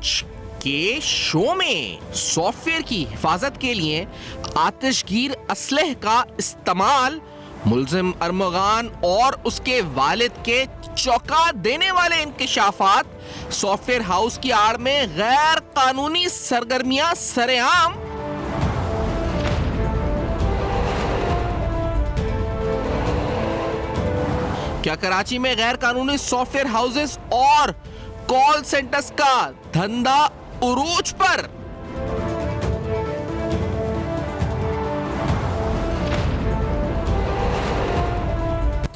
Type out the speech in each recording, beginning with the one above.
आज के शो में सॉफ्टवेयर की हिफाजत के लिए आतिशगीर असलह का इस्तेमाल, मुल्जिम अरमगान और उसके वालिद के चौंका देने वाले इंकशाफात, सॉफ्टवेयर हाउस की आड़ में गैर कानूनी सरगर्मियां सरेआम। क्या कराची में गैर कानूनी सॉफ्टवेयर हाउसेस और कॉल सेंटर्स का धंधा उरूज पर?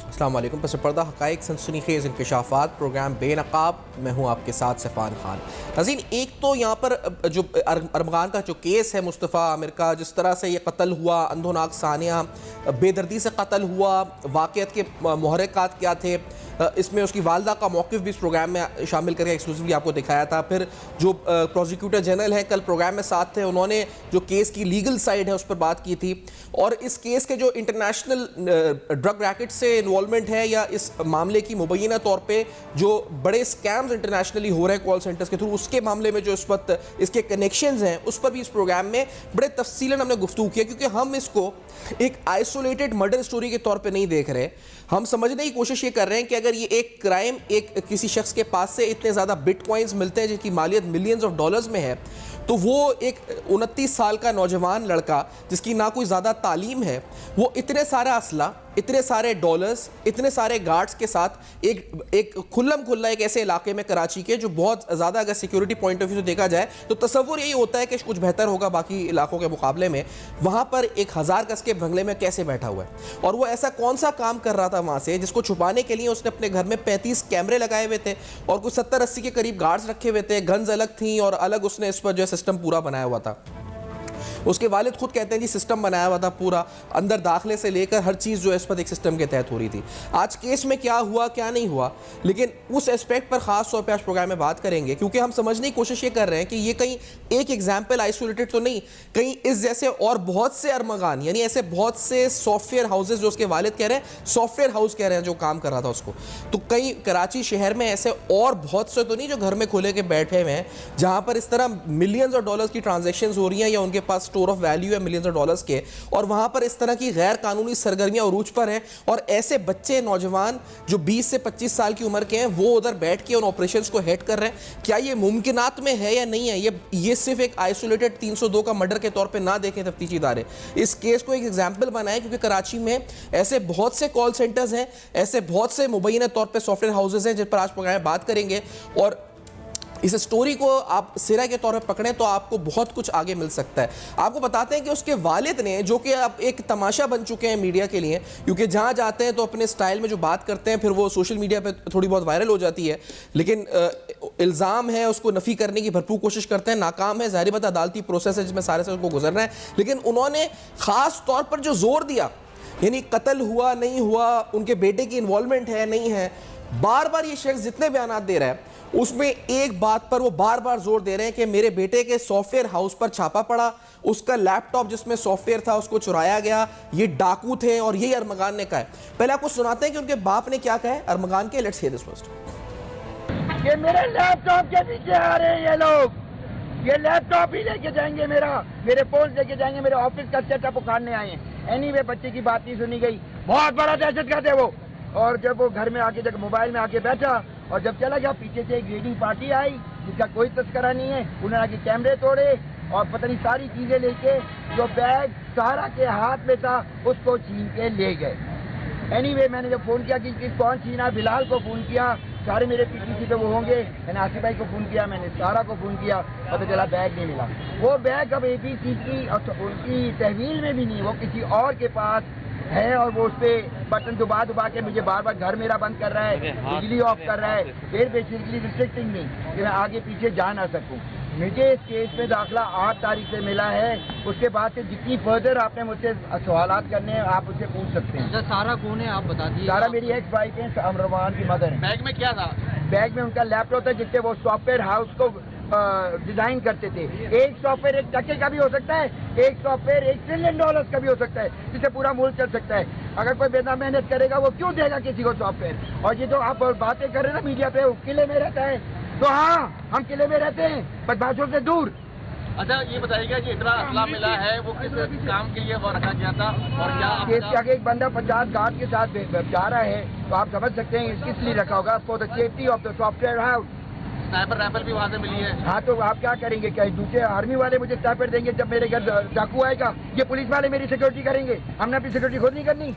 अस्सलाम वालेकुम। पस पर्दा हक़ाइक़ सनसनीखेज़ इंकशाफात, प्रोग्राम बेनकाब। मैं हूँ आपके साथ सफ़ान खान। नाज़रीन, एक तो यहाँ पर जो अरमगान का जो केस है, मुस्तफ़ा आमिर का, जिस तरह से ये कत्ल हुआ, अंधोनाक सानिया बेदर्दी से कत्ल हुआ, वाक़ियत के मुहर्रिकात क्या थे, इसमें उसकी वालदा का मौक़िफ़ भी इस प्रोग्राम में शामिल करके एक्सक्लूसिवली आपको दिखाया था। फिर जो प्रोसिक्यूटर जनरल है कल प्रोग्राम में साथ थे, उन्होंने जो केस की लीगल साइड है उस पर बात की थी, और इस केस के जो इंटरनेशनल ड्रग रैकेट से इन्वॉल्वमेंट है या इस मामले की मुबैना तौर पे जो बड़े स्कैम्स इंटरनेशनली हो रहे हैं कॉल सेंटर्स के थ्रू, उसके मामले में जो इस वक्त इसके कनेक्शंस हैं, उस पर भी इस प्रोग्राम में बड़े तफसीलन हमने गुफ्तगू किया, क्योंकि हम इसको एक आइसोलेटेड मर्डर स्टोरी के तौर पे नहीं देख रहे। हम समझने की कोशिश ये कर रहे हैं कि अगर ये एक क्राइम, एक किसी शख्स के पास से इतने ज़्यादा बिटकॉइंस मिलते हैं जिनकी मालियत मिलियंस ऑफ डॉलर्स में है, तो वो एक 29 साल का नौजवान लड़का जिसकी ना कोई ज़्यादा तालीम है, वो इतने सारा असला, इतने सारे डॉलर्स, इतने सारे गार्ड्स के साथ एक खुल्लम खुल्ला एक ऐसे इलाके में कराची के, जो बहुत ज़्यादा अगर सिक्योरिटी पॉइंट ऑफ व्यू से देखा जाए तो तसव्वुर यही होता है कि कुछ बेहतर होगा बाकी इलाकों के मुकाबले में, वहाँ पर एक 1000 गज के बंगले में कैसे बैठा हुआ है। और वो ऐसा कौन सा काम कर रहा था वहाँ से, जिसको छुपाने के लिए उसने अपने घर में 35 कैमरे लगाए हुए थे और कुछ 70-80 के करीब गार्ड्स रखे हुए थे, गन्स अलग थी और अलग उसने इस पर जो सिस्टम पूरा बनाया हुआ था। उसके वालिद खुद कहते हैं जी सिस्टम बनाया हुआ था पूरा, अंदर दाखिले से लेकर हर चीज़ जो है इस पर एक सिस्टम के तहत हो रही थी। आज केस में क्या हुआ क्या नहीं हुआ, लेकिन उस एस्पेक्ट पर ख़ास तौर पे आज प्रोग्राम में बात करेंगे, क्योंकि हम समझने की कोशिश ये कर रहे हैं कि ये कहीं एक एग्जाम्पल आइसोलेटेड तो नहीं, कहीं इस जैसे और बहुत से अरमगान, यानी ऐसे बहुत से सॉफ्टवेयर हाउसेज जो उसके वालिद कह रहे हैं, सॉफ्टवेयर हाउस कह रहे हैं जो काम कर रहा था उसको, तो कहीं कराची शहर में ऐसे और बहुत से तो नहीं जो घर में खुले के बैठे हुए हैं, जहाँ पर इस तरह मिलियंस ऑफ डॉलर्स की ट्रांजेक्शन हो रही हैं या उनके पास स्टोर ऑफ वैल्यू है मिलियंस ऑफ डॉलर्स के, और वहां पर इस तरह की गैर कानूनी सरगर्मियां उरूज पर हैं, और ऐसे बच्चे नौजवान जो 20 से 25 साल की उम्र के हैं वो उधर बैठ के उन ऑपरेशंस को हेड कर रहे हैं। क्या ये मुमकिनात में है या नहीं है? ये सिर्फ एक आइसोलेटेड 302 का मर्डर के तौर पे ना देखें तफ्तीशी इदारे, इस केस को एक एग्जाम्पल बनाएं, क्योंकि कराची में ऐसे बहुत से कॉल सेंटर्स हैं, ऐसे बहुत से मुबैना तौर पर सॉफ्टवेयर हाउसेज हैं जिन पर आज प्रोग्राम में बात करेंगे, और इस स्टोरी को आप सिरा के तौर पर पकड़ें तो आपको बहुत कुछ आगे मिल सकता है। आपको बताते हैं कि उसके वालिद ने, जो कि अब एक तमाशा बन चुके हैं मीडिया के लिए, क्योंकि जहाँ जाते हैं तो अपने स्टाइल में जो बात करते हैं फिर वो सोशल मीडिया पे थोड़ी बहुत वायरल हो जाती है, लेकिन इल्ज़ाम है उसको नफ़ी करने की भरपूर कोशिश करते हैं, नाकाम है। ज़ाहिर बात अदालती प्रोसेस है जिसमें सारे से उनको गुजरना है, लेकिन उन्होंने ख़ास तौर पर जो जोर दिया, यानी कत्ल हुआ नहीं हुआ, उनके बेटे की इन्वॉल्वमेंट है नहीं है, बार बार ये शख्स जितने बयान दे रहा है उसमें एक बात पर वो बार बार जोर दे रहे हैं कि मेरे बेटे के सॉफ्टवेयर हाउस पर छापा पड़ा, उसका लैपटॉप जिसमें सॉफ्टवेयर था उसको चुराया गया, ये डाकू थे और यही अरमगान ने कहा है। पहले आपको सुनाते हैं कि उनके बाप ने क्या कहा है अरमगान के। Let's hear this first. ये मेरे लैपटॉप के पीछे आ रहे हैं ये लोग, ये लैपटॉप ही लेके जाएंगे, मेरे फोन लेके जाएंगे, मेरे ऑफिस का सेटअप उखाड़ने आए हैं। एनीवे बच्चे की बात नहीं सुनी गई, बहुत बड़ा दहशतगर्द है वो। और जब वो घर में आके, जब मोबाइल में आके बैठा और जब चला गया, पीछे से एक रेडिंग पार्टी आई जिसका कोई तस्करा नहीं है, उन्होंने आके कैमरे तोड़े और पता नहीं सारी चीजें लेके, जो बैग सारा के हाथ में था उसको छीन के ले गए। एनीवे मैंने जब फोन किया कि कौन छीना, बिलाल को फोन किया, सारे मेरे पीटीसी पे वो होंगे, मैंने आसिफ भाई को फोन किया, मैंने सारा को फोन किया, पता चला बैग नहीं मिला। वो बैग अब एपीसी की और उनकी तहवील में भी नहीं, वो किसी और के पास है, और वो उस पर बटन दबा के मुझे बार बार घर मेरा बंद कर रहा है, बिजली ऑफ कर रहा है, फिर बेसिकली रिस्ट्रिक्टिंग मी कि मैं आगे पीछे जा ना सकूं। मुझे इस केस में दाखिला 8 तारीख से मिला है, उसके बाद से जितनी फर्दर आपने मुझसे सवालात करने हैं आप मुझसे पूछ सकते हैं। सारा कौन है आप बता दीजिए। सारा मेरी एक्स वाइफ है, अमरमान की मदर है। बैग में क्या था? बैग में उनका लैपटॉप था जिससे वो सॉफ्टवेयर हाउस को डिजाइन करते थे। एक सॉफ्टवेयर 1 टके का भी हो सकता है, एक सॉफ्टवेयर $1 ट्रिलियन का भी हो सकता है, जिससे पूरा मुल्क चल सकता है। अगर कोई बेना मेहनत करेगा वो क्यों देगा किसी को सॉफ्टवेयर? और ये जो आप बातें कर रहे हैं ना मीडिया पे, वो किले में रहता है, तो हाँ, हम किले में रहते हैं, बदमाशों से दूर। अच्छा ये बताइएगा कि इतना असला मिला है वो किस काम के लिए वो रखा गया था और क्या केस के आगे एक बंदा 50 गार्ड के साथ जा रहा है, तो आप समझ सकते हैं किस लिए रखा होगा, for the safety of the software house. Sniper rifle भी वहाँ से मिली है। हाँ, तो आप क्या करेंगे? क्या दूसरे आर्मी वाले मुझे स्नाइपर देंगे जब मेरे घर चाकू आएगा? ये पुलिस वाले मेरी सिक्योरिटी करेंगे, हमने अपनी सिक्योरिटी खुद नहीं करनी?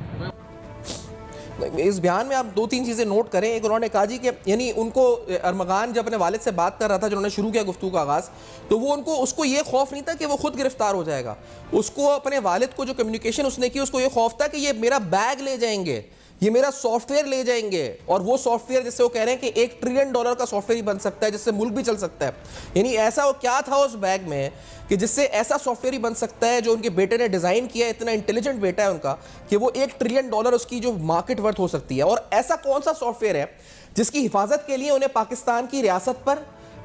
इस बयान में आप 2-3 चीज़ें नोट करें। एक, उन्होंने कहा जी कि यानी उनको अरमगान जब अपने वालिद से बात कर रहा था, जिन्होंने शुरू किया गुफ्तगू का आगाज़, तो वो उसको ये खौफ नहीं था कि वो खुद गिरफ्तार हो जाएगा। उसको अपने वालिद को जो कम्युनिकेशन उसने की, उसको ये खौफ था कि ये मेरा बैग ले जाएंगे, ये मेरा सॉफ्टवेयर ले जाएंगे, और वो सॉफ्टवेयर जिससे वो कह रहे हैं कि $1 ट्रिलियन का सॉफ्टवेयर ही बन सकता है, जिससे मुल्क भी चल सकता है। यानी ऐसा वो क्या था उस बैग में कि जिससे ऐसा सॉफ्टवेयर ही बन सकता है जो उनके बेटे ने डिज़ाइन किया है, इतना इंटेलिजेंट बेटा है उनका कि वो $1 ट्रिलियन उसकी जो मार्केट वर्थ हो सकती है। और ऐसा कौन सा सॉफ्टवेयर है जिसकी हिफाजत के लिए उन्हें पाकिस्तान की रियासत पर,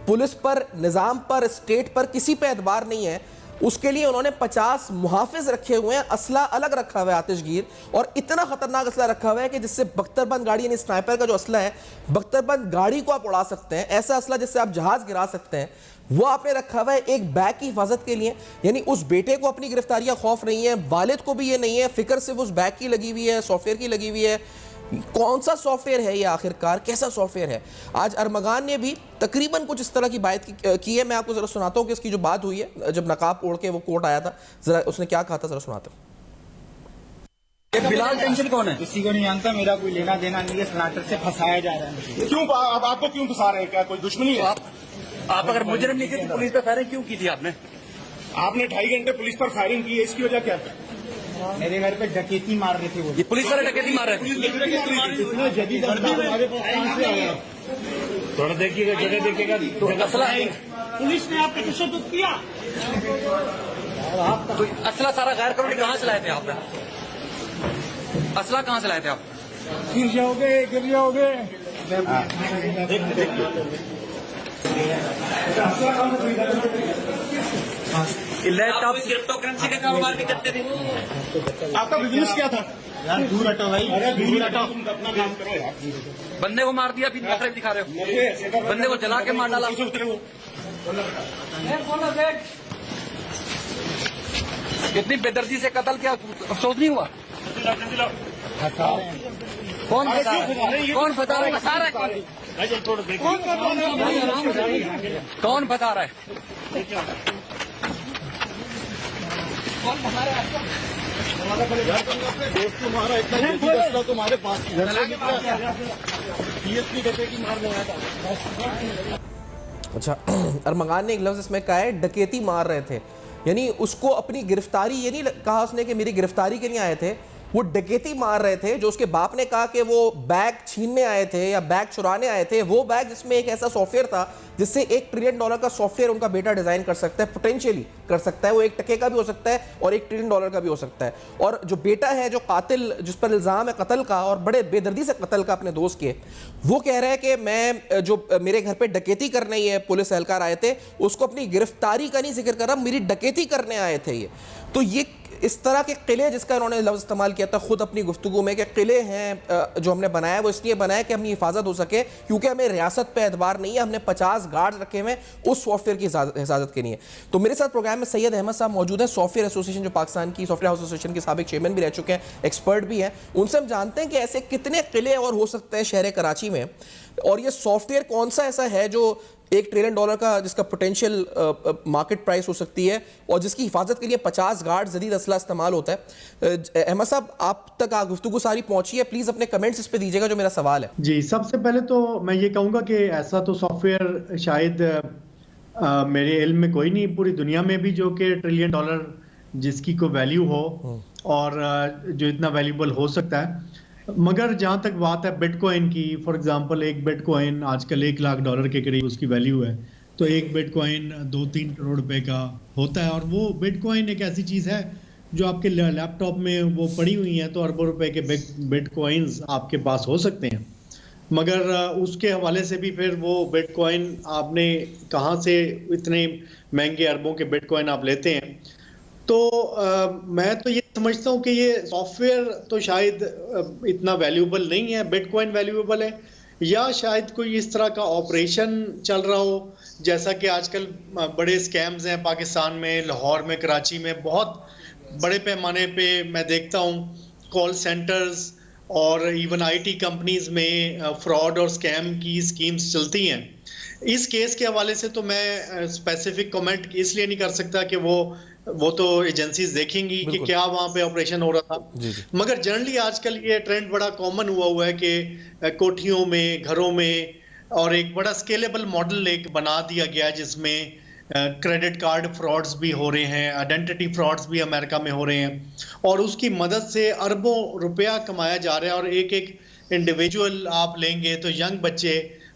पुलिस पर, निज़ाम पर, स्टेट पर किसी पे एतबार नहीं है? उसके लिए उन्होंने 50 मुहाफिज रखे हुए हैं, असला अलग रखा हुआ है आतिशगीर, और इतना खतरनाक असला रखा हुआ है कि जिससे बख्तरबंद गाड़ी, यानी स्नाइपर का जो असला है, बख्तरबंद गाड़ी को आप उड़ा सकते हैं, ऐसा असला जिससे आप जहाज गिरा सकते हैं, वो आपने रखा हुआ है एक बैग की हिफाजत के लिए। यानी उस बेटे को अपनी गिरफ्तारी का खौफ नहीं है, वालिद को भी ये नहीं है, फिक्र सिर्फ उस बैग की लगी हुई है, सॉफ्टवेयर की लगी हुई है। कौन सा सॉफ्टवेयर है ये आखिरकार, कैसा सॉफ्टवेयर है? आज अरमगान ने भी तकरीबन कुछ इस तरह की बात की है। मैं आपको जरा सुनाता हूँ कि इसकी जो बात हुई है जब नकाब ओढ़ के वो कोर्ट आया था, जरा उसने क्या कहा था, जरा सुनाता हूँ। बिलाल टेंशन कौन है? किसी को नहीं जानता, मेरा कोई लेना देना नहीं है, स्नाइपर से फंसाया जा रहा है। क्यों आपको क्यों फंसा रहे हैं? क्या कोई दुश्मनी है? आप अगर मुजरिम नहीं थे तो पुलिस पर फायरिंग क्यों की थी आपने? आपने 2.5 घंटे पुलिस पर फायरिंग की है, इसकी वजह क्या है? मेरे घर पे डकैती मार रहे थे वो। ये पुलिस वाले डकैती मार रहे थे। इतना जदीद अंदाज हमारे पास कहाँ से आया? थोड़ा देखिएगा, जगह देखिएगा। तो असला पुलिस ने आप पे तशद्दुद किया। तो असला सारा गैर कानूनी कहाँ से लाए थे आपने? असला कहाँ से लाए थे आप? गिर जाओगे। लैपटॉप क्रिप्टो करेंसी का कारोबार भी करते थे। आपका बिजनेस क्या था? यार दूर हटो भाई, दूर हटो, अपना काम करो यार। बंदे को मार दिया, फिर नफरत दिखा रहे हो। बंदे को जला के मार डाला। इतनी बेदर्दी से कत्ल, क्या अफसोस नहीं हुआ? कौन फंसा रहा है? कौन फंसा रहा है? कौन फंसा रहा है? तुम्हारा इतना जदीद असला तुम्हारे पास मारने आया था। अच्छा, अरमगान ने एक लफ्ज़ इसमें कहा है, डकैती मार रहे थे। यानी उसको अपनी गिरफ्तारी, ये नहीं कहा उसने कि मेरी गिरफ्तारी के लिए आए थे, वो डकैती मार रहे थे। जो उसके बाप ने कहा कि वो बैग छीनने आए थे या बैग चुराने आए थे, वो बैग जिसमें एक ऐसा सॉफ्टवेयर था जिससे $1 ट्रिलियन का सॉफ्टवेयर उनका बेटा डिजाइन कर सकता है, पोटेंशियली कर सकता है। वो $1 का भी हो सकता है और $1 ट्रिलियन का भी हो सकता है। और जो बेटा है, जो कातिल, जिस पर इल्ज़ाम है कत्ल का और बड़े बेदर्दी से कत्ल का अपने दोस्त के, वो कह रहा है कि मैं जो मेरे घर पे डकैती करने ये पुलिस एहलकार आए थे, उसको अपनी गिरफ्तारी का नहीं जिक्र कर रहा, मेरी डकैती करने आए थे ये। तो ये इस तरह के किले, जिसका उन्होंने लफ्ज़ इस्तेमाल किया था खुद अपनी गुफ्तगू में कि किले हैं जो हमने बनाया, वो इसलिए बनाया कि अपनी हिफाजत हो सके, क्योंकि हमें रियासत पे एतबार नहीं है। हमने 50 गार्ड रखे हुए उस सॉफ्टवेयर की हिफाजत के लिए। तो मेरे साथ प्रोग्राम में सैयद अहमद साहब मौजूद हैं, सॉफ्टवेयर एसोसिएशन, जो पाकिस्तान की सॉफ्टवेयर हाउस एसोसिएशन के साबिक चेयरमैन भी रह चुके हैं, एक्सपर्ट भी हैं। उनसे हम जानते हैं कि ऐसे कितने किले और हो सकते हैं शहर कराची में, और ये सॉफ्टवेयर कौन सा ऐसा है जो $1 ट्रिलियन का, जिसका पोटेंशियल मार्केट प्राइस हो सकती है, और जिसकी हिफाजत के लिए 50 गार्ड जदीद असला इस्तेमाल होता है। अहमद साहब, आप तक गुफ्तगू सारी पहुंची है, प्लीज अपने कमेंट्स इस पे दीजिएगा जो मेरा सवाल है। जी, सबसे पहले तो मैं ये कहूँगा कि ऐसा तो सॉफ्टवेयर शायद मेरे इल्म में कोई नहीं पूरी दुनिया में भी जो कि $1 ट्रिलियन जिसकी कोई वैल्यू हो और जो इतना वैल्यूबल हो सकता है। मगर जहाँ तक बात है बिटकॉइन की, फॉर एग्जांपल एक बिटकॉइन आजकल $1 लाख के करीब उसकी वैल्यू है, तो एक बिटकॉइन 2-3 करोड़ रुपए का होता है। और वो बिटकॉइन एक ऐसी चीज़ है जो आपके लैपटॉप में वो पड़ी हुई है, तो अरबों रुपए के बिटकॉइंस आपके पास हो सकते हैं। मगर उसके हवाले से भी फिर वो बिटकॉइन आपने कहाँ से इतने महंगे अरबों के बिटकॉइन आप लेते हैं। तो मैं तो ये समझता हूँ कि ये सॉफ्टवेयर तो शायद इतना वैल्यूएबल नहीं है। बिटकॉइन वैल्यूएबल है, या शायद कोई इस तरह का ऑपरेशन चल रहा हो, जैसा कि आजकल बड़े स्कैम्स हैं पाकिस्तान में, लाहौर में, कराची में, बहुत बड़े पैमाने पे मैं देखता हूँ कॉल सेंटर्स और इवन आईटी कंपनीज में फ्रॉड और स्कैम की स्कीम्स चलती हैं। इस केस के हवाले से तो मैं स्पेसिफिक कमेंट इसलिए नहीं कर सकता कि वो तो एजेंसीज देखेंगी कि क्या वहां पे ऑपरेशन हो रहा था। मगर जनरली आजकल ये ट्रेंड बड़ा कॉमन हुआ है कि कोठियों में, घरों में, और एक बड़ा स्केलेबल मॉडल एक बना दिया गया है जिसमें क्रेडिट कार्ड फ्रॉड्स भी हो रहे हैं, आइडेंटिटी फ्रॉड्स भी अमेरिका में हो रहे हैं, और उसकी मदद से अरबों रुपया कमाया जा रहा है। और एक एक इंडिविजुअल आप लेंगे तो यंग बच्चे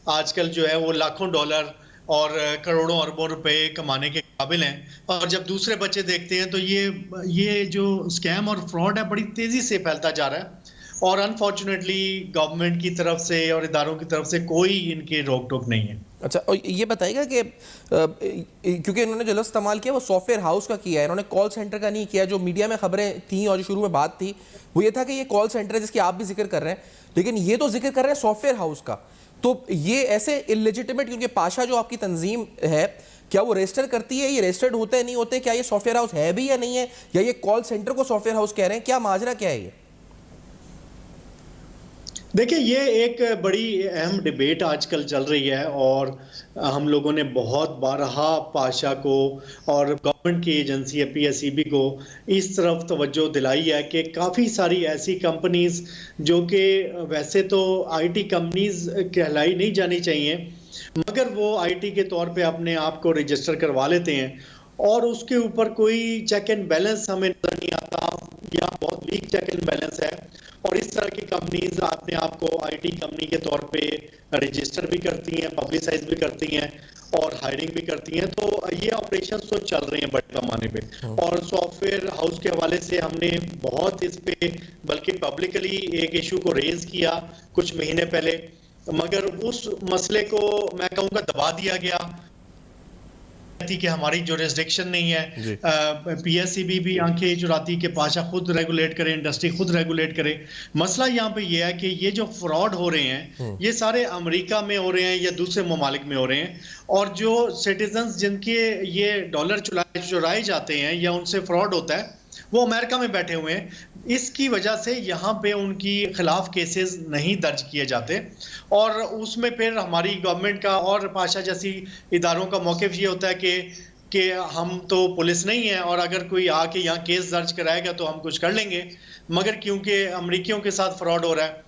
आजकल जो है वो लाखों डॉलर और करोड़ों अरबों रुपए कमाने के काबिल हैं। और जब दूसरे बच्चे देखते हैं तो ये जो स्कैम और फ्रॉड है बड़ी तेजी से फैलता जा रहा है, और अनफॉर्चुनेटली गवर्नमेंट की तरफ से और इदारों की तरफ से कोई इनकी रोक टोक नहीं है। अच्छा, और ये बताइएगा कि क्योंकि इन्होंने जो लफ्ज़ इस्तेमाल किया वो सॉफ्टवेयर हाउस का किया है, इन्होंने कॉल सेंटर का नहीं किया। जो मीडिया में खबरें थी और जो शुरू में बात थी वो ये था कि ये कॉल सेंटर है जिसकी आप भी जिक्र कर रहे हैं, लेकिन ये तो जिक्र कर रहे हैं सॉफ्टवेयर हाउस का। तो ये ऐसे इलिजिटिमेट, क्योंकि पाशा जो आपकी तंजीम है क्या वो रजिस्टर करती है, ये रजिस्टर्ड होते हैं नहीं होते, क्या ये सॉफ्टवेयर हाउस है भी या नहीं है, या ये कॉल सेंटर को सॉफ्टवेयर हाउस कह रहे हैं, क्या माजरा क्या है ये? देखिए, ये एक बड़ी अहम डिबेट आजकल चल रही है, और हम लोगों ने बहुत बारहा पाशा को और गवर्नमेंट की एजेंसी पीएसईबी को इस तरफ तवज्जो दिलाई है कि काफ़ी सारी ऐसी कंपनीज जो कि वैसे तो आईटी कंपनीज कहलाई नहीं जानी चाहिए, मगर वो आईटी के तौर पे अपने आप को रजिस्टर करवा लेते हैं, और उसके ऊपर कोई चेक एंड बैलेंस हमें नजर नहीं आता, या बहुत वीक चेक एंड बैलेंस है। और इस तरह की कंपनीज अपने आप को आईटी कंपनी के तौर पे रजिस्टर भी करती हैं, पब्लिसाइज भी करती हैं और हायरिंग भी करती हैं। तो ये ऑपरेशन तो चल रहे हैं बड़े पैमाने पे, और सॉफ्टवेयर हाउस के हवाले से हमने बहुत इस पे बल्कि पब्लिकली एक इशू को रेज किया कुछ महीने पहले, मगर उस मसले को मैं कहूँगा दबा दिया गया कि हमारी जुरिस्डिक्शन नहीं है। पीएसईबी भी आंखें चुराती कि पाशा खुद रेगुलेट करे, इंडस्ट्री खुद रेगुलेट करे। मसला यहाँ पे ये है कि ये जो फ्रॉड हो रहे हैं ये सारे अमेरिका में हो रहे हैं या दूसरे ममालिक में हो रहे हैं, और जो सिटीजन्स जिनके ये डॉलर चुराए जाते हैं या उनसे फ्रॉड होता है वो अमेरिका में बैठे हुए हैं। इसकी वजह से यहाँ पे उनकी खिलाफ केसेस नहीं दर्ज किए जाते, और उसमें फिर हमारी गवर्नमेंट का और पाशा जैसी इदारों का मौक़िफ़ ये होता है कि हम तो पुलिस नहीं है, और अगर कोई आके यहाँ केस दर्ज कराएगा तो हम कुछ कर लेंगे, मगर क्योंकि अमरीकियों के साथ फ्रॉड हो रहा है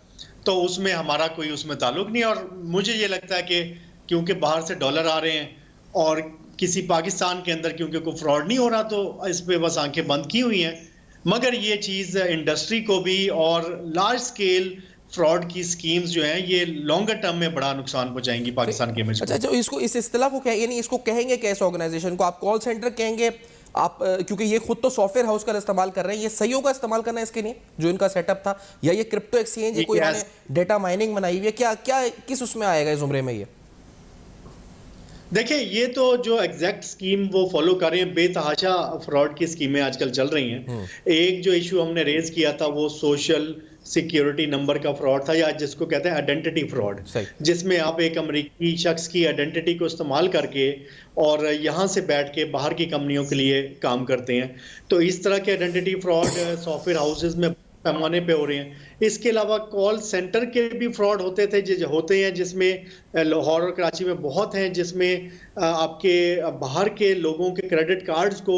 तो उसमें हमारा कोई उसमें ताल्लुक नहीं। और मुझे ये लगता है कि क्योंकि बाहर से डॉलर आ रहे हैं और किसी पाकिस्तान के अंदर क्योंकि कोई फ्रॉड नहीं हो रहा, तो इस पे बस आंखें बंद की हुई हैं, मगर ये चीज़ इंडस्ट्री को भी और लार्ज स्केल फ्रॉड की स्कीम्स जो हैं ये लॉन्गर टर्म में बड़ा नुकसान पहुंचाएंगी पाकिस्तान के इमेज को। अच्छा, जो इसको इस इस्तिलाह को यानी इसको कहेंगे कैसे ऑर्गेनाइजेशन को? आप कॉल सेंटर कहेंगे आप, क्योंकि ये खुद तो सॉफ्टवेयर हाउस का इस्तेमाल कर रहे हैं, ये सही होगा इस्तेमाल करना इसके लिए जो इनका सेटअप था, या ये क्रिप्टो एक्सचेंज है, कोई डेटा माइनिंग बनाई हुई है, क्या क्या किस उसमें आएगा इस उम्रे में? ये देखिए, ये तो जो एग्जैक्ट स्कीम वो फॉलो कर रहे हैं, बेतहाशा फ्रॉड की स्कीमें आजकल चल रही हैं। एक जो इशू हमने रेज किया था वो सोशल सिक्योरिटी नंबर का फ्रॉड था, या जिसको कहते हैं आइडेंटिटी फ्रॉड, जिसमें आप एक अमेरिकी शख्स की आइडेंटिटी को इस्तेमाल करके और यहाँ से बैठ के बाहर की कंपनियों के लिए काम करते हैं। तो इस तरह के आइडेंटिटी फ्रॉड सॉफ्टवेयर हाउसेज में पैमाने पे हो रहे हैं। इसके अलावा कॉल सेंटर के भी फ्रॉड होते हैं, जिसमें लाहौर और कराची में बहुत हैं, जिसमें आपके बाहर के लोगों के क्रेडिट कार्ड्स को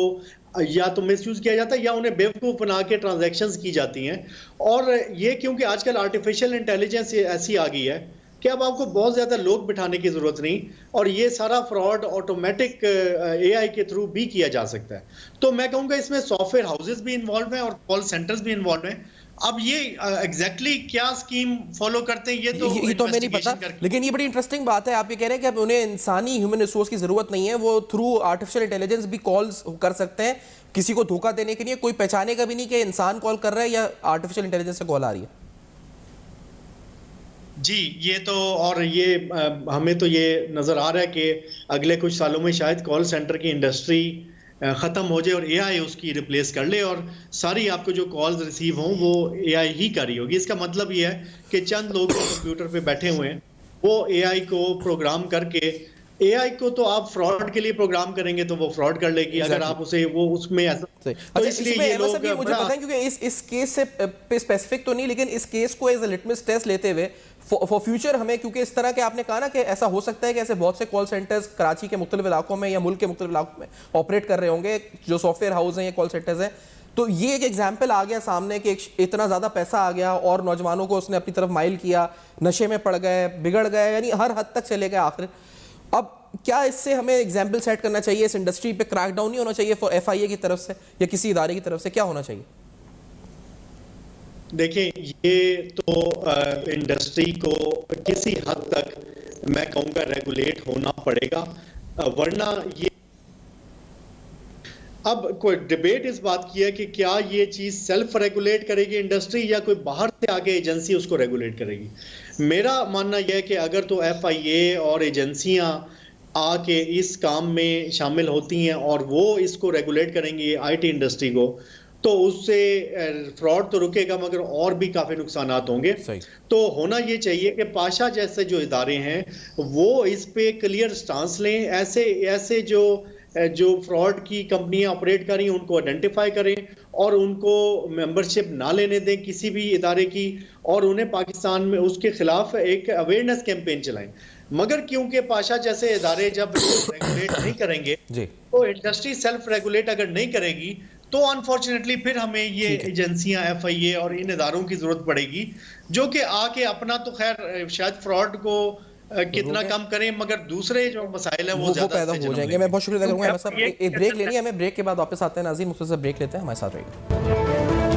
या तो मिसयूज किया जाता है या उन्हें बेवकूफ़ बना के ट्रांजैक्शंस की जाती हैं। और ये क्योंकि आजकल आर्टिफिशियल इंटेलिजेंस ऐसी आ गई है कि अब आपको बहुत ज़्यादा लोग बिठाने की ज़रूरत नहीं, और ये सारा फ्रॉड ऑटोमेटिक एआई के थ्रू भी किया जा सकता है। तो मैं कहूँगा इसमें सॉफ्टवेयर हाउसेज भी इन्वॉल्व हैं और कॉल सेंटर्स भी इन्वॉल्व हैं। अब ये एग्जैक्टली क्या स्कीम फॉलो करते हैं ये तो हमें नहीं पता, लेकिन ये बड़ी इंटरेस्टिंग बात है। आप ये कह रहे हैं कि अब उन्हें इंसानी ह्यूमन रिसोर्स की जरूरत नहीं है, वो थ्रू आर्टिफिशियल इंटेलिजेंस भी कॉल्स कर सकते हैं किसी को धोखा देने के लिए, कोई पहचानेगा भी नहीं कि इंसान कॉल कर रहा है या आर्टिफिशियल इंटेलिजेंस से कॉल आ रही है। जी, ये तो, और ये हमें तो ये नज़र आ रहा है कि अगले कुछ सालों में शायद कॉल सेंटर की इंडस्ट्री ख़त्म हो जाए और एआई उसकी रिप्लेस कर ले, और सारी आपको जो कॉल्स रिसीव हों वो एआई ही कर रही होगी। इसका मतलब ये है कि चंद लोग कंप्यूटर पे बैठे हुए हैं वो एआई को प्रोग्राम करके, एआई को तो आप फ्रॉड के लिए प्रोग्राम करेंगे तो वो फ्रॉड कर लेगी, अगर आप उसे वो उसमें ऐसा, सही। तो अच्छा, इसलिए इसमें ये अहमद लोग साहब ये मुझे बड़ा पता है क्योंकि इस केस से पे स्पेसिफिक तो नहीं, लेकिन इस केस को एज अ लिटमस टेस्ट लेते हुए फॉर फ्यूचर हमें, क्योंकि इस तरह के आपने कहा ना कि ऐसा हो सकता है कि ऐसे बहुत से कॉल सेंटर्स कराची के मुख्तलिफ इलाकों में या मुल्क के मुख्तलिफ इलाकों में ऑपरेट कर रहे होंगे, जो सॉफ्टवेयर हाउस हैं या कॉल सेंटर्स हैं, तो ये एक एग्जाम्पल आ गया सामने कि इतना ज़्यादा पैसा आ गया और नौजवानों को उसने अपनी तरफ माइल किया, नशे में पड़ गए, बिगड़ गए, यानी हर हद तक चले गए आखिर। अब क्या इससे हमें एग्जाम्पल सेट करना चाहिए, इस इंडस्ट्री पे क्रैकडाउन नहीं होना चाहिए फॉर एफआईए की तरफ से या किसी इदारे की तरफ से, क्या होना चाहिए? देखिए, ये तो इंडस्ट्री को किसी हद तक मैं कहूँगा रेगुलेट होना पड़ेगा, वरना ये, अब कोई डिबेट इस बात की है कि क्या ये चीज सेल्फ रेगुलेट करेगी इंडस्ट्री या कोई बाहर से आके एजेंसी उसको रेगुलेट करेगी। मेरा मानना यह है कि अगर तो एफआईए और एजेंसियां आके इस काम में शामिल होती हैं और वो इसको रेगुलेट करेंगी आईटी इंडस्ट्री को, तो उससे फ्रॉड तो रुकेगा मगर और भी काफी नुकसानात होंगे। सही। तो होना ये चाहिए कि पाशा जैसे जो इदारे हैं वो इस पे क्लियर स्टांस लें, ऐसे जो फ्रॉड की कंपनियां ऑपरेट कर रही हैं उनको आइडेंटिफाई करें और उनको मेंबरशिप ना लेने दें किसी भी इदारे की, और उन्हें पाकिस्तान में उसके खिलाफ एक अवेयरनेस कैंपेन चलाएं। मगर क्योंकि पाशा जैसे इदारे जब रेगुलेट नहीं करेंगे जी। तो इंडस्ट्री सेल्फ रेगुलेट अगर नहीं करेगी तो अनफॉर्चुनेटली फिर हमें ये एजेंसियां एफआईए और इन इदारों की जरूरत पड़ेगी, जो कि आके अपना तो खैर शायद फ्रॉड को कितना कम करें, मगर दूसरे जो मसाइल हैं वो ज्यादा पैदा हो जाएंगे। मैं बहुत शुक्रिया अदा करूंगा अहमद साहब। एक ब्रेक लेनी है हमें, ब्रेक के बाद वापस आते हैं नाज़रीन, मुख्तसर ब्रेक लेते हैं, हमारे साथ रहिए।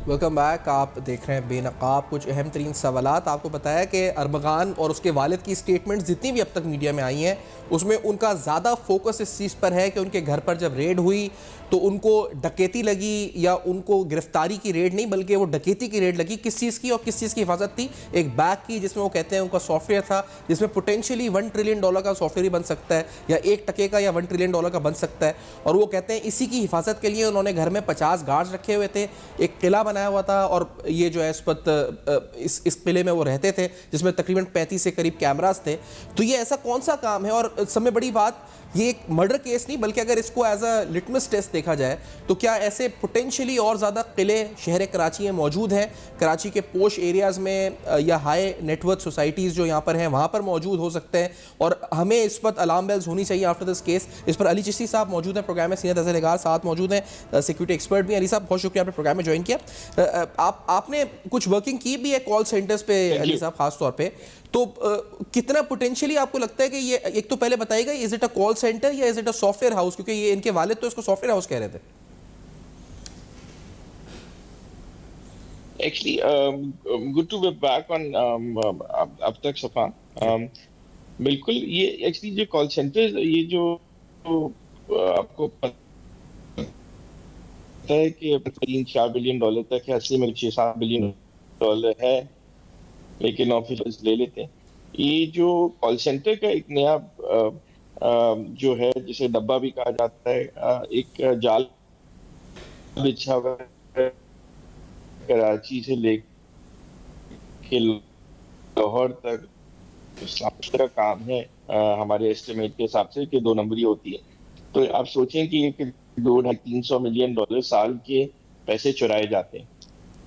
Welcome back. आप देख रहे हैं बेनकाब। कुछ अहम तरीन सवालात आपको बताया कि अरबगान और उसके वालिद की स्टेटमेंट्स जितनी भी अब तक मीडिया में आई हैं उसमें उनका ज़्यादा फोकस इस चीज़ पर है कि उनके घर पर जब रेड हुई तो उनको डकैती लगी, या उनको गिरफ्तारी की रेड नहीं बल्कि वो डकैती की रेड लगी। किस चीज़ की और किस चीज़ की हिफाजत थी? एक बैग की जिसमें वो कहते हैं उनका सॉफ्टवेयर था जिसमें पोटेंशियली $1 ट्रिलियन का सॉफ्टवेयर ही बन सकता है, या $1 का या $1 ट्रिलियन का बन सकता है। और वो कहते हैं इसी की हिफाजत के लिए उन्होंने घर में 50 गार्ड्स रखे हुए थे, एक किला बनाया हुआ था, और ये जो है इस वक्त इस किले में वो रहते थे जिसमें तकरीबन 35 से करीब कैमरास थे। तो ये ऐसा कौन सा काम है? और सबसे बड़ी बात, ये एक मर्डर केस नहीं बल्कि अगर इसको एज अ लिटमस टेस्ट देखा जाए तो क्या ऐसे पोटेंशियली और ज़्यादा किले शहर कराची में मौजूद हैं? कराची के पोश एरियाज़ में या हाई नेटवर्थ सोसाइटीज़ जो यहाँ पर हैं वहाँ पर मौजूद हो सकते हैं, और हमें इस वक्त अलार्म बेल्स होनी चाहिए आफ्टर दिस केस। इस पर अली चिश्ती साहब मौजूद हैं प्रोग्राम में, सीनियर तहसीलदार साथ मौजूद हैं, सिक्योरिटी एक्सपर्ट भी। अली साहब बहुत शुक्रिया आपने प्रोग्राम में ज्वाइन किया। आपने कुछ वर्किंग की भी है कॉल सेंटर्स पे अली साहब खास तौर पे, तो कितना पोटेंशियली आपको लगता है कि ये, एक तो पहले बताइएगा, is it a call centre या is it a software house? क्योंकि ये इनके वालिद तो इसको सॉफ्टवेयर हाउस कह रहे थे। Actually, good to be back on अब तक सफा। बिल्कुल, ये एक्चुअली जो कॉल सेंटर, ये जो आपको पता है कि $3-4 बिलियन तक है, असली में $6-7 बिलियन है, लेकिन ऑफिसर्स ले लेते हैं। ये जो कॉल सेंटर का एक नया जो है, जिसे डब्बा भी कहा जाता है, एक जाल बिछा हुआ है कराची से लेके लाहौर तक का काम है। हमारे एस्टिमेट के हिसाब से कि 2 नंबरी होती है। तो आप सोचें कि ये $200-300 मिलियन साल के पैसे चुराए जाते हैं।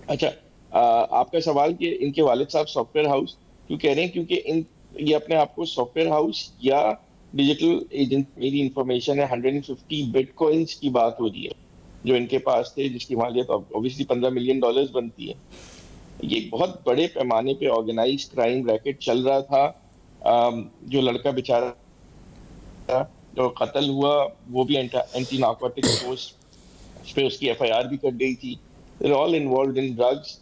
अच्छा, आपका सवाल कि इनके वालिद साहब सॉफ्टवेयर हाउस क्यों कह रहे हैं? क्योंकि ये अपने आप को सॉफ्टवेयर हाउस या डिजिटल एजेंट, मेरी इंफॉर्मेशन है 150 बिटकॉइंस की बात हो रही है जो इनके पास थे, जिसकी मालियत ऑब्वियसली $15 मिलियन बनती है। ये बहुत बड़े पैमाने पे ऑर्गेनाइज क्राइम रैकेट चल रहा था। जो लड़का बेचारा जो कत्ल हुआ वो भी एंटी नार्कोटिक फोर्स पे उसकी FIR भी कर गई थी। They're all involved in drugs.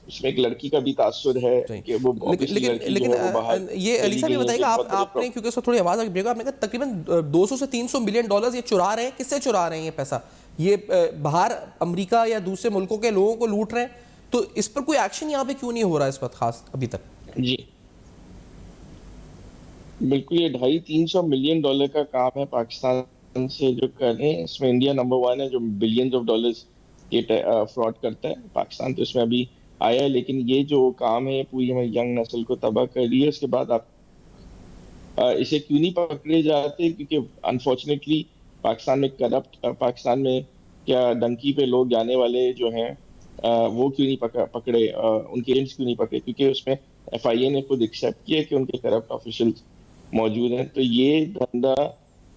उसमें एक लड़की का भी तासुर है सही। कि वो लेकिन obviously लेकिन लड़की जो लेकिन है वो बाहर ये चली अलीसा भी गई है, बताइएगा, जो आप बहुत बड़े आपने क्योंकि उसको थोड़ी आवाज़ ब्रेक, आपने कहा तकरीबन 200 से 300 मिलियन डॉलर ये चुरा रहे हैं। किससे चुरा रहे हैं ये पैसा? ये बाहर अमेरिका या दूसरे मुल्कों के लोगों को लूट रहे हैं, तो इस पर कोई एक्शन यहाँ पे क्यों नहीं हो रहा है इस वक्त खास अभी तक? जी बिल्कुल, ये 250-300 मिलियन डॉलर का काम है पाकिस्तान से जो कर रहे हैं। इसमें इंडिया नंबर 1 है जो बिलियंस ऑफ डॉलर्स ये फ्रॉड करता है। पाकिस्तान तो इसमें अभी आया है, लेकिन ये जो काम है पूरी हमारी यंग नस्ल को तबाह कर रही है। उसके बाद आप इसे क्यों नहीं पकड़े जाते? क्योंकि अनफॉर्चुनेटली पाकिस्तान में क्या डंकी पे लोग जाने वाले जो हैं वो क्यों नहीं पकड़े, उनके एजेंट्स क्यों नहीं पकड़े? क्योंकि उसमें FIA ने खुद एक्सेप्ट किया कि उनके करप्ट ऑफिशियल्स मौजूद हैं। तो ये धंधा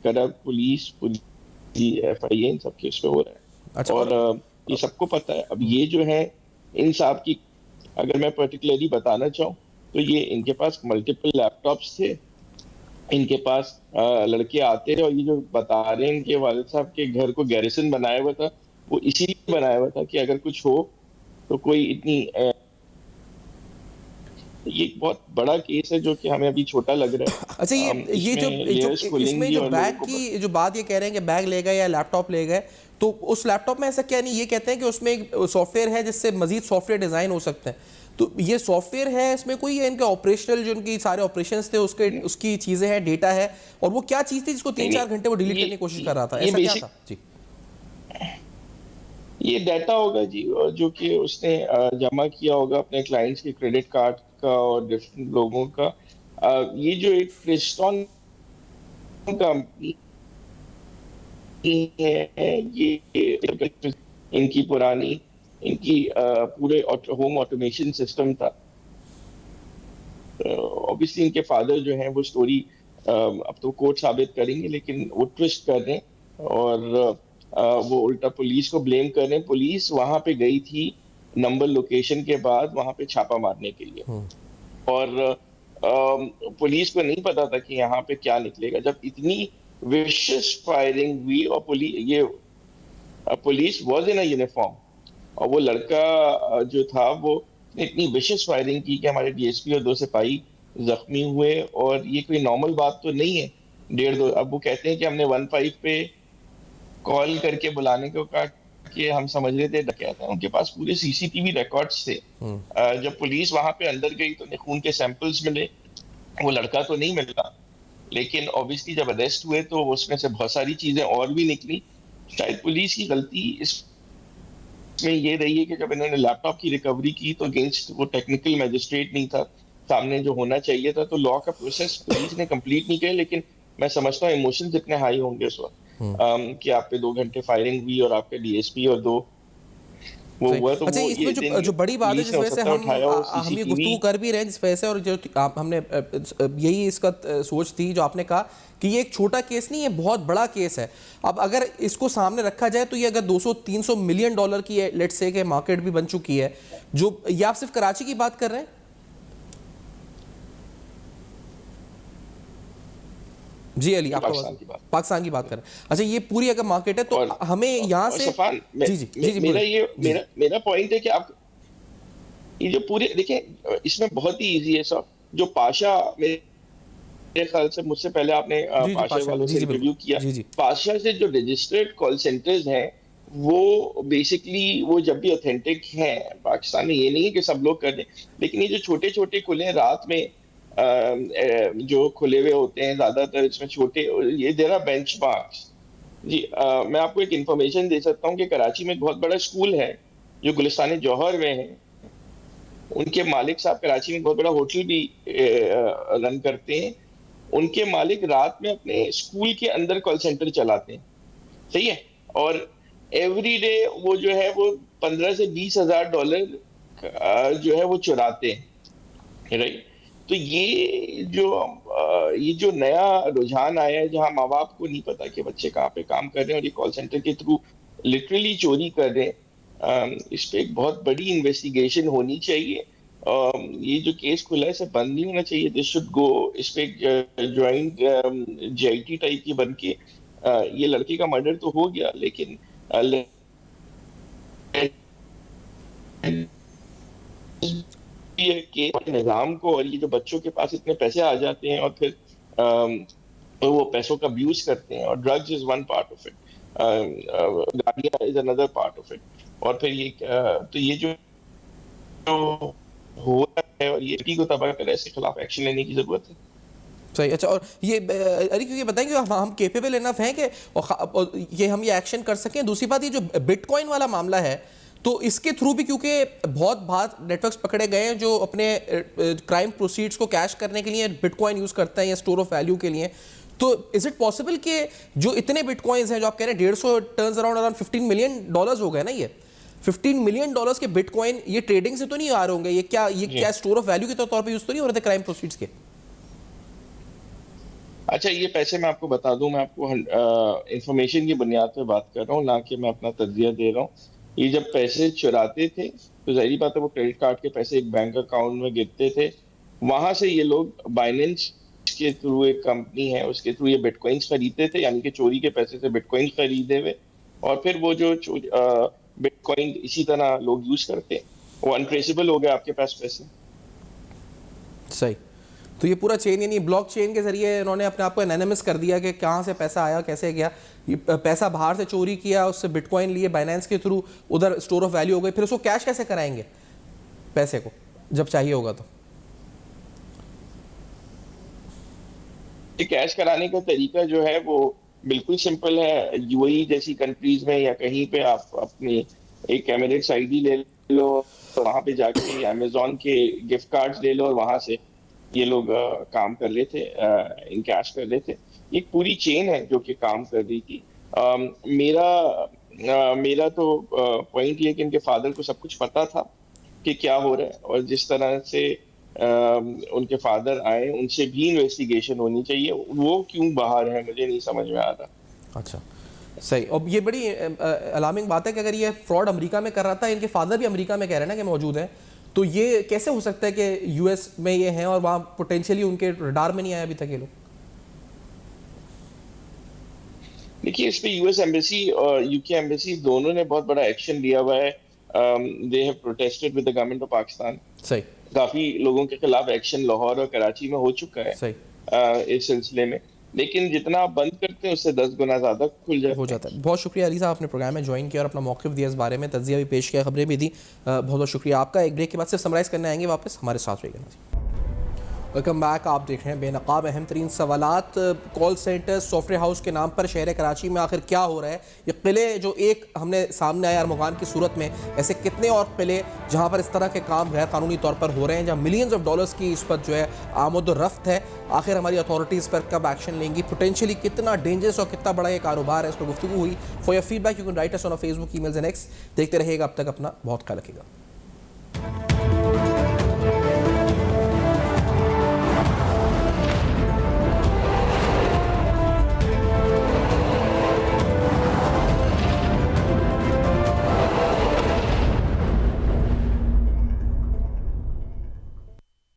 करप्ट पुलिस FIA इन सबके उस पे हो रहा है। अच्छा, और ये सबको पता है। अब ये जो है इन सब की, अगर मैं पर्टिकुलरली बताना चाहूँ तो ये इनके पास मल्टीपल लैपटॉप्स थे, इनके पास लड़के आते थे, और ये जो बता रहे हैं इनके वालिद साहब के घर को गैरिसन बनाया हुआ था, वो इसीलिए बनाया हुआ था कि अगर कुछ हो तो कोई इतनी ये एक बहुत बड़ा केस है जो कि हमें अभी छोटा लग रहा है। अच्छा, ये जो इसमें जो बैग की जो बात ये कह रहे हैं कि बैग ले गए या लैपटॉप ले गए, तो उस लैपटॉप में ऐसा क्या नहीं, ये कहते हैं कि उसमें एक सॉफ्टवेयर है जिससे मजीद सॉफ्टवेयर डिजाइन हो सकते हैं, तो ये सॉफ्टवेयर है, इसमें कोई है इनके ऑपरेशनल जो उनकी सारे ऑपरेशंस थे उसकी चीजें हैं, डेटा है, और वो क्या चीज थी जिसको 3-4 घंटे वो डिलीट करने की कोशिश कर रहा था, ऐसा क्या था? जी, ये डाटा होगा जी, जो कि उसने जमा किया होगा अपने क्लाइंट्स के क्रेडिट कार्ड का और डिफरेंट लोगों का। ये जो एक क्रिस्टॉन कंपनी है, ये इनकी पुरानी पूरे होम ऑटोमेशन सिस्टम था। ऑब्वियसली इनके फादर जो हैं वो स्टोरी अब तो कोर्ट साबित करेंगे, लेकिन वो ट्विस्ट कर रहे हैं और वो उल्टा पुलिस को ब्लेम कर रहे हैं। पुलिस वहां पे गई थी नंबर लोकेशन के बाद वहां पे छापा मारने के लिए, और पुलिस को नहीं पता था कि यहाँ पे क्या निकलेगा। जब इतनी विशियस फायरिंग हुई और police was in a uniform, और वो लड़का जो था वो इतनी विशियस फायरिंग की कि हमारे DSP और 2 सिपाही जख्मी हुए, और ये कोई नॉर्मल बात तो नहीं है। 1.5-2 अब वो कहते हैं कि हमने 15 पे कॉल करके बुलाने को कहा कि हम समझ रहे थे डकैत है। उनके पास पूरे CCTV रिकॉर्ड्स थे। जब पुलिस वहां पे अंदर गई तो खून के सैंपल्स मिले, वो लड़का तो नहीं मिला, लेकिन ऑब्वियसली जब अरेस्ट हुए तो उसमें से बहुत सारी चीजें और भी निकली। शायद पुलिस की गलती इसमें ये रही है कि जब इन्होंने लैपटॉप की रिकवरी की तो अगेंस्ट वो टेक्निकल मैजिस्ट्रेट नहीं था सामने जो होना चाहिए था, तो लॉ का प्रोसेस पुलिस ने कंप्लीट नहीं किया। लेकिन मैं समझता हूँ इमोशंस इतने हाई होंगे उस वक्त कि आप पे 2 घंटे फायरिंग हुई और आपके DSP और 2 वो हुआ। तो अच्छा, वो इसमें जो बड़ी बात है जिस वजह से हम ये गुफ्तगू कर भी रहे हैं जिस वजह से, और जो हमने यही इसका सोच थी जो आपने कहा कि ये एक छोटा केस नहीं है, बहुत बड़ा केस है। अब अगर इसको सामने रखा जाए तो ये अगर 200-300 मिलियन डॉलर की है, लेट्स से, मार्केट भी बन चुकी है, जो ये आप सिर्फ कराची की बात कर रहे हैं? जी अली, आप पाकिस्तान की बात करें। अच्छा, ये पूरी अगर मार्केट है तो हमें यहाँ से मेरा पॉइंट है कि आप ये जो पूरे देखें, इसमें बहुत ही इजी है सब। जो पाशा, मेरे ख्याल से मुझसे पहले आपने पाशा वालों से इंटरव्यू किया, पाशा से जो रजिस्टर्ड कॉल सेंटर्स हैं वो बेसिकली वो जब भी ऑथेंटिक हैं पाकिस्तान में, ये नहीं है कि सब लोग कर दें, लेकिन ये जो छोटे छोटे खुले रात में जो खुले हुए होते हैं ज्यादातर, इसमें छोटे ये देरा बेंचमार्क्स जी। मैं आपको एक इंफॉर्मेशन दे सकता हूँ कि कराची में एक बहुत बड़ा स्कूल है जो गुलिस्तान जौहर में है। उनके मालिक साहब कराची में बहुत बड़ा होटल भी रन करते हैं। उनके मालिक रात में अपने स्कूल के अंदर कॉल सेंटर चलाते हैं, सही है, और एवरी डे वो जो है वो 15 से 20 हजार डॉलर जो है वो चुराते हैं, राइट। तो ये जो नया रुझान आया है जहां माँ बाप को नहीं पता कि बच्चे कहाँ पे काम कर रहे हैं और ये कॉल सेंटर के थ्रू लिटरली चोरी कर रहे हैं, इस पे एक बहुत बड़ी इन्वेस्टिगेशन होनी चाहिए। ये जो केस खुला है इसे बंद नहीं होना चाहिए, दिस शुड गो, इस पे ज्वाइंट JIT टाइप की बन के, ये लड़के का मर्डर तो हो गया लेकिन ये कि निज़ाम को और ये जो बच्चों के पास इतने पैसे आ जाते हैं और फिर तो वो पैसों का अब्यूज करते हैं, और drugs is one part of it, गाड़ियाँ is another part of it, और फिर ये तो ये जो हो रहा है और ये को तबाह करे, इसके खिलाफ एक्शन लेने की जरूरत है। सही। अच्छा, और ये अरे क्योंकि बताएंगे हम केपेबल इनफ हैं कि और ये एक्शन कर सकें। दूसरी बात, ये जो बिटकॉइन वाला मामला है तो इसके थ्रू भी क्योंकि बहुत बार नेटवर्क्स पकड़े गए हैं जो अपने क्राइम प्रोसीड्स को कैश करने के लिए बिटकॉइन यूज़ करते हैं या स्टोर ऑफ वैल्यू के लिए, तो इज इट पॉसिबल कि जो इतने बिटकॉइंस हैं जो आप कह रहे हैं 150 टर्न्स अराउंड $15 मिलियन हो गए ना, ये $15 मिलियन के बिटकॉइन ये ट्रेडिंग से तो नहीं आ रहे होंगे, ये क्या स्टोर ऑफ वैल्यू के तौर पर यूज तो नहीं हो रहे थे क्राइम प्रोसीड्स के? अच्छा, ये पैसे मैं आपको बता दूं, मैं आपको इंफॉर्मेशन की बुनियाद पे बात कर रहा हूँ, ना कि मैं अपना तज्जिया दे रहा हूँ। ये जब पैसे चुराते थे तो जाहिर बात है वो क्रेडिट कार्ड के पैसे एक बैंक अकाउंट में गिरते थे, वहां से ये लोग बाइनेंस के थ्रू, एक कंपनी है उसके थ्रू ये बिटकॉइंस खरीदते थे, यानी कि चोरी के पैसे से बिटकॉइन खरीदे हुए, और फिर वो जो बिटकॉइन इसी तरह लोग यूज करते हैं, वो अनट्रेसेबल हो गया आपके पास पैसे। सही। तो ये पूरा चेन, यानी ब्लॉक चेन के जरिए इन्होंने अपने आप को एनोनिमस कर दिया कि कहाँ से पैसा आया, कैसे गया, ये पैसा बाहर से चोरी किया, उससे बिटकॉइन लिए बाइनेंस के थ्रू, उधर स्टोर ऑफ वैल्यू हो गई, फिर उसको कैश कैसे कराएंगे पैसे को जब चाहिए होगा तो? ये कैश कराने का तरीका जो है वो बिल्कुल सिंपल है। यूएई जैसी कंट्रीज में या कहीं पे आप अपनी एक एमिरेट्स आईडी ले लो, वहां पे जाके अमेजोन के गिफ्ट कार्ड्स ले लो, और वहां से ये लोग काम कर रहे थे, इन कैश कर रहे थे। एक पूरी चेन है जो कि काम कर रही थी। मेरा तो पॉइंट ये कि इनके फादर को सब कुछ पता था कि क्या हो रहा है, और जिस तरह से उनके फादर आए उनसे भी इन्वेस्टिगेशन होनी चाहिए। वो क्यों बाहर है मुझे नहीं समझ में आ रहा। अच्छा, सही। और ये बड़ी अलार्मिंग बात है कि अगर ये फ्रॉड अमेरिका में कर रहा था, इनके फादर भी अमेरिका में कह रहे हैं ना कि मौजूद है, तो ये कैसे हो सकता है कि यूएस में ये हैं और वहाँ पोटेंशियली उनके रडार में नहीं आया अभी तक ये लोग? देखिए, इस पे यूएस एम्बेसी और यूके एम्बेसी दोनों ने बहुत बड़ा एक्शन लिया हुआ है। They have protested with the government of Pakistan. सही। काफी लोगों के खिलाफ एक्शन लाहौर और कराची में हो चुका है। सही। इस सिलसिले में, लेकिन जितना आप बंद करते हैं उससे 10 गुना ज्यादा खुल जाता है। बहुत शुक्रिया अली साहब, आपने प्रोग्राम में ज्वाइन किया और अपना मौक़िफ़ दिया, इस बारे में तज़िया भी पेश किया, खबरें भी दी। बहुत बहुत शुक्रिया आपका। एक ब्रेक के बाद सिर्फ समराइज़ करने आएंगे वापस, हमारे साथ रहिएगा। Welcome back. आप देख रहे हैं बेनकाब अहम तरीन सवालात। कॉल सेंटर सॉफ्टवेयर हाउस के नाम पर शहर कराची में आखिर क्या हो रहा है? ये किले जो एक हमने सामने आया अरमुगान की सूरत में, ऐसे कितने और किले जहाँ पर इस तरह के काम गैर कानूनी तौर पर हो रहे हैं, जहाँ मिलियंस ऑफ डॉलर्स की इस पर जो है आमद और रफ्त है, आखिर हमारी अथॉरिटीज़ पर कब एक्शन लेंगी? पोटेंशियली कितना डेंजरस और कितना बड़ा ये कारोबार है, इस पर गुफ्तगू हुई। For your feedback you can write us on Facebook, emails and x. देखते रहिएगा, अब तक अपना बहुत ख्याल रखिएगा।